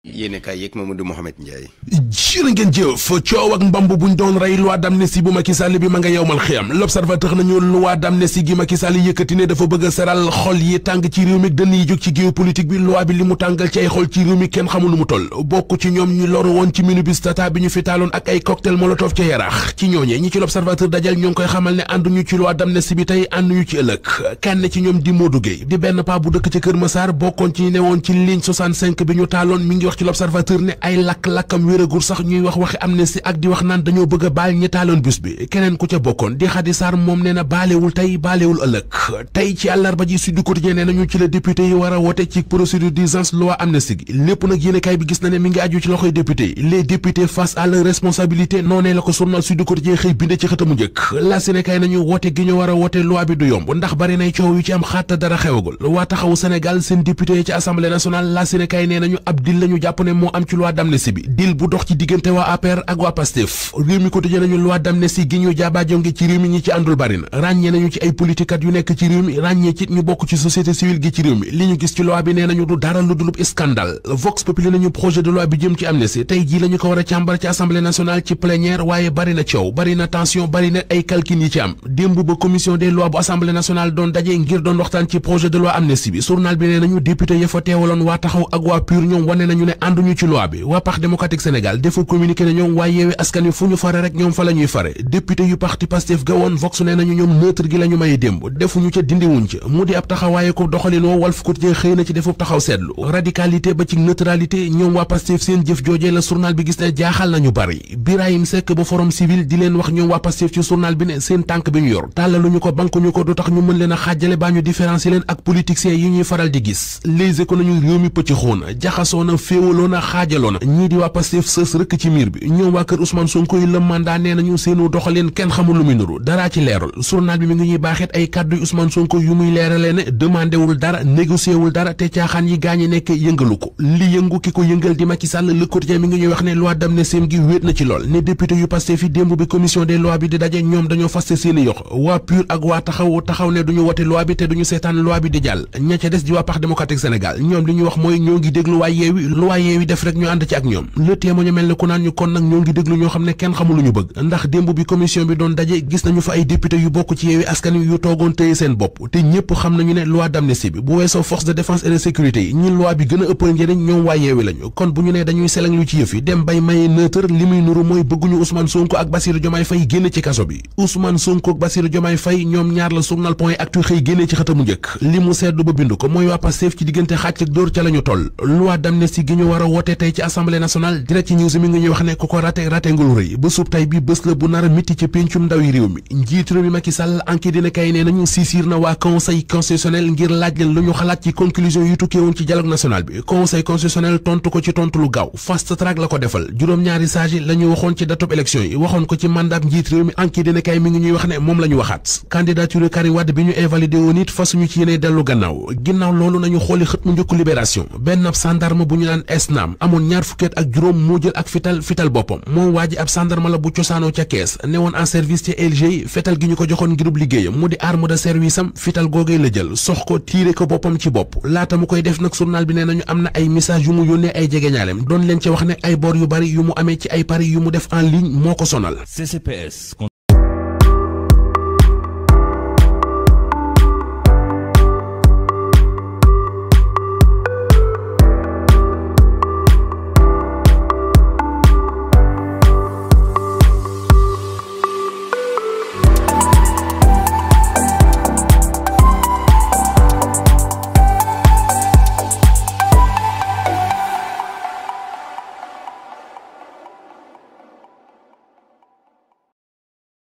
yéene kaay yeeg Mamadou Mouhamed Ndiaye. jërë ngeen jëf coow ak mbamb buñ doon rey loi d'amnistie bu Macky Sall bi ma nga yowmal xiyam l'observateur nañu loi d'amnistie gi Macky Sall yëkkati ne dafa bëgg a seral xol yi tàng ci réew mi dënn yi jóg ci géopolitique bi loi bi li mu tàngal ci ay xol ci réew mi kenn xamul nu mu toll bokk ci ñoom ñu loru woon ci minibus Tata bi ñu fi taaloon ak ay cocktail molotov ca Yaraax ci ñooñee ñi ci l'observateur dajal ñoo ngi koy xamal ne ànduñu ci loi d'amnistie bi tey ànduñu ci ëllëg kenn ci ñoom di Modou Gueye di benn paa bu dëkk ci Kër Massar bokkoon ci ne woon ci ligne 65 bi ñu taaloon mi ngi wax ci l'observateur ay lakk-lakkam wéragul sax ñuy wax waxi amnistie ak di wax naan dañoo bëgg a baal ñi taaloon bus bi keneen ku ca bokkoon di Khady Sarr moom nee na baalewul tey baalewul ëllëg tey ci àllarba ji Sud Quotidien nee nañu ci la député yi war a wote ci procédure d'urgence loi amnistie gi lépp nag yéenekaay bi gis na ne mi ngi aju ci loxoy député yi les députés face à leur responsabilité noonee la ko journal Sud Quotidien xëy binde ci xëtamu njëkk la Sénégal nañu wote gi ñu war a wote loi bi du yomb ndax bari nay coow yu ci am xaata dara xewagul waa taxawu Sénégal seen député yi ci assemblée nationale la Sénégal nee nañu ab dil lañu jàpp ne moo am ci loi d'amnistie bi dil bu dox ci diggante waa APR ak waa PASTEF réew mi quotidien nañu loi d'amnistie gi ñu jaabaajonge ci réew mi ñi ci àndul bari na ràññee nañu ci ay politikat yu nekk ci réew mi ràññee ci ñu bokk ci société civile gi ci réew mi li ñu gis ci loi bi nee nañu du dara lu dulub scandale Vox Populi nañu projet de loi bi jëm ci amnistie tey jii la ñu ko war a càmbar ci assemblée nationale ci plénière waaye bari na coow bari na tension bari na ay calcul yi ci am démb ba commission des lois bu assemblée nationale doon daje ngir doon waxtaan ci projet de loi amnistie bi journal bi nee nañu député ya fa teewaloon waa taxaw ak waa PUR ñoom wane nañu ne ànduñu ci loi bi waa Parti démocratique Sénégal dafa communiqué ne ñoom waaye yeewi askan wi fu ñu fare rek ñoom fa la ñuy fare député yu parti Pastef ga woon Vox nee nañu ñoom neutre gi la ñu maye démb defuñu ca dindiwuñ ca mu di ab taxawaaye ko doxalinoo Walf Quotidien xëy na ci defub taxaw seetlu radicalité ba ci neutralité ñoom waa Pastef seen jëf joojee la journal bi gis ne jaaxal nañu bari Birahim Seck ba forum civil di leen wax ñoom waa Pastef ci journal bi ne seen tànk bi ñu yor tàllaluñu ko bankuñu ko du tax ñu mën leen a xaajale baa ñu différencier leen ak politiciens yi ñuy faral di gis les éco nañu réew mi pëcc xoona jaxasoona féewaloona xaajaloona ñii di waa Pastef sës rëkk ci miir bi ñoom waa kër Ousmane Sonko yi la mandat nee nañu seenu doxalin kenn xamul lu muy nuru daraa ci leerul journal bi mi ngi ñuy baaxeet ay kàddu yu Ousmane Sonko yu muy leeralee ne demandé wul dara négocié wul dara te caaxaan yi gaañi nekk yëngalu ko li yëngu ki ko yëngal di Macky Sall Le Quotidien mi ngi ñuy wax ne loi d'amnistie gi wéet na ci lool ne député yu Pastef fi démb bi commission des lois bi di daje ñoom dañoo faste seeni yox waa PUR ak waa taxaw ne duñu wote loi bi te duñu seetaan loi bi di jàll ña ca des di waa Parti démocratique Sénégal ñoom li ñu wax mooy ñoo ngi déglu waa yeewi def rek ñu ànd ci ak ñoom le témoin ñu mel ne ku naan ñu kon nag ñoo ngi déglu ñoo xam ne kenn xamul lu ñu bëgg ndax démb bi commission bi doon daje gis nañu fa ay député yu bokk ci yeewi askan wi yu toogoon tëye seen bopp te ñëpp xam nañu ne loi d'amnistie bi bu weesoo force de défense et de sécurité yi ñi loi bi gën a ëppal njëriñ ñoom waa yeewi lañu kon bu ñu nee dañuy seleng lu ci yëf yi dem bay maye neutre li muy nuru mooy bëgguñu Ousmane Sonko ak Bassirou Diomaye Faye génn ci kaso bi Ousmane Sonko ak Bassirou Diomaye Faye ñoom ñaar la journal Point Actu xëy génnee ci xëtamu njëkk li mu seetlu ba bind ko mooy waa Pastef ci diggante xàcc ak dóor ca lañu toll loi d'amnistie gi ñu war a woote tey ci assemblée nationale direct ci news mi ngi ñuy wax ne ku ko raté nga lu rëy ba sub tay bi bés la bu nar a mitti ci péncum ndaw yi réew mi njiitu réew mi Macky Sall enquête dina kay nee nañu siisir na waa conseil constitutionnel ngir laaj leen lu ñu xalaat ci conclusion yu tukkee woon ci dialogue national bi conseil constitutionnel tontu ko ci tontu lu gaaw fast track la ko defal juróom-ñaari sages yi la ñu waxoon ci datub élection yi waxoon ko ci mandat njiit réew mi enquête dina kay mi ngi ñuy wax ne moom la ñu waxaat candidature Karim Wade bi ñu invalidé woon it fasuñu ci yéene dellu ginnaaw loolu nañu xooli xët mu njëkk libération benn ab gendarme bu ñu naan Esnam amoon ñaar fukkeet ak juróom moo jël ak fital boppam moom waa ji ab gendarme la bu cosaanoo ca kees ne woon en service ci LG fetal gi ñu ko joxoon ngirub liggéeyam mu di arme de service am fital googee la jël sox ko tiire ko boppam ci bopp laata mu koy def nag journal bi nee nañu am na ay message yu mu yónnee ay jegeñaaleem doon leen ci wax ne ay bor yu bari yu mu amee ci ay pari yu mu def en ligne moo ko sonal.